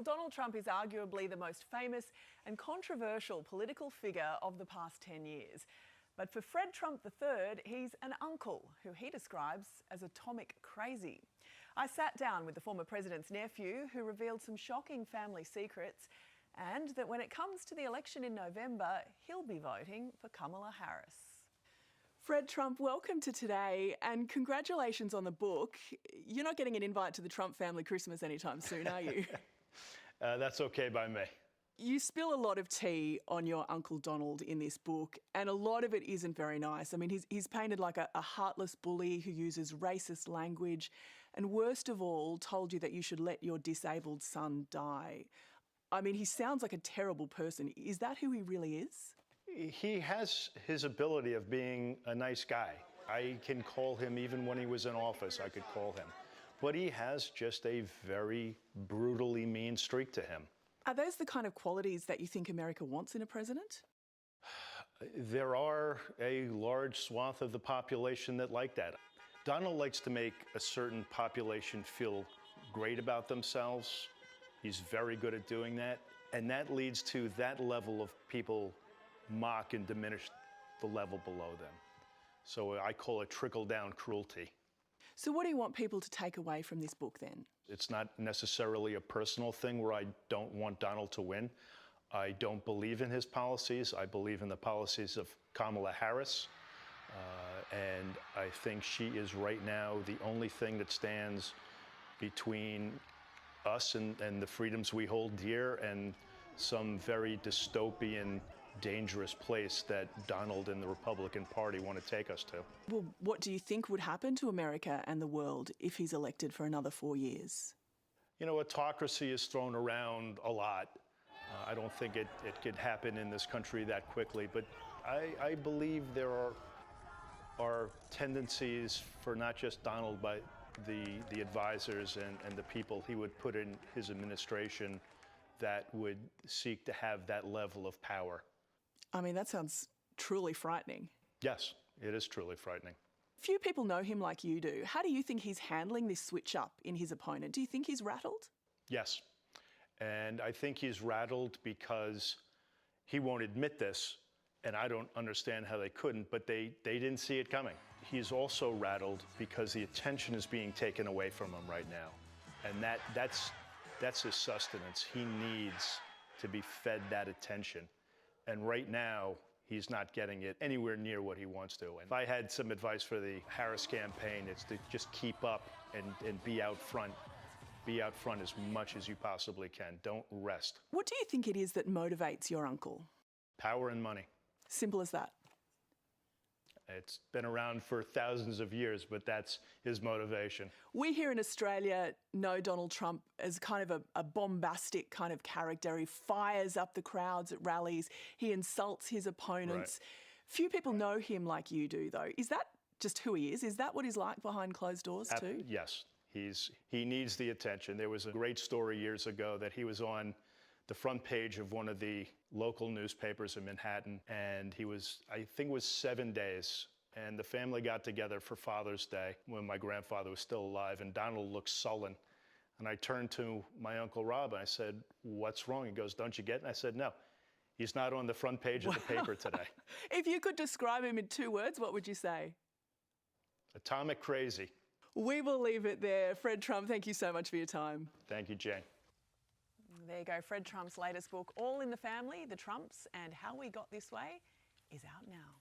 Donald Trump is arguably the most famous and controversial political figure of the past 10 years. But for Fred Trump III, he's an uncle who he describes as atomic crazy. I sat down with the former president's nephew, who revealed some shocking family secrets, and that when it comes to the election in November, he'll be voting for Kamala Harris. Fred Trump, welcome to Today, and congratulations on the book. You're not getting an invite to the Trump family Christmas anytime soon, are you? That's okay by me. You spill a lot of tea on your Uncle Donald in this book, and a lot of it isn't very nice. I mean, he's painted like a heartless bully who uses racist language, and worst of all, told you that you should let your disabled son die. I mean, he sounds like a terrible person. Is that who he really is? He has his ability of being a nice guy. I can call him, even when he was in office, I could call him. But he has just a very brutally mean streak to him. Are those the kind of qualities that you think America wants in a president? There are a large swath of the population that like that. Donald likes to make a certain population feel great about themselves. He's very good at doing that. And that leads to that level of people mock and diminish the level below them. So I call it trickle-down cruelty. So what do you want people to take away from this book then? It's not necessarily a personal thing where I don't want Donald to win. I don't believe in his policies. I believe in the policies of Kamala Harris. And I think she is right now the only thing that stands between us and the freedoms we hold dear and some very dystopian, dangerous place that Donald and the Republican Party want to take us to. Well, what do you think would happen to America and the world if he's elected for another 4 years? You know, autocracy is thrown around a lot. I don't think it could happen in this country that quickly, but I believe there are tendencies for not just Donald, but the advisors and the people he would put in his administration that would seek to have that level of power. I mean, that sounds truly frightening. Yes, it is truly frightening. Few people know him like you do. How do you think he's handling this switch up in his opponent? Do you think he's rattled? Yes. And I think he's rattled because he won't admit this, and I don't understand how they couldn't, but they didn't see it coming. He's also rattled because the attention is being taken away from him right now. And that's his sustenance. He needs to be fed that attention. And right now, he's not getting it anywhere near what he wants to. And if I had some advice for the Harris campaign, it's to just keep up and be out front. Be out front as much as you possibly can. Don't rest. What do you think it is that motivates your uncle? Power and money. Simple as that. It's been around for thousands of years, but that's his motivation. We here in Australia know Donald Trump as kind of a bombastic kind of character. He fires up the crowds at rallies. He insults his opponents. Right. Few people know him like you do, though. Is that just who he is? Is that what he's like behind closed doors too? Yes. He needs the attention. There was a great story years ago that he was on the front page of one of the local newspapers in Manhattan, and he was, I think it was 7 days, and the family got together for Father's Day when my grandfather was still alive, and Donald looked sullen. And I turned to my Uncle Rob and I said, "What's wrong?" He goes, "Don't you get it?" And I said, "No, he's not on the front page of the paper today." If you could describe him in 2 words, what would you say? Atomic crazy. We will leave it there. Fred Trump, thank you so much for your time. Thank you, Jane. There you go. Fred Trump's latest book, All in the Family, The Trumps and How We Got This Way, is out now.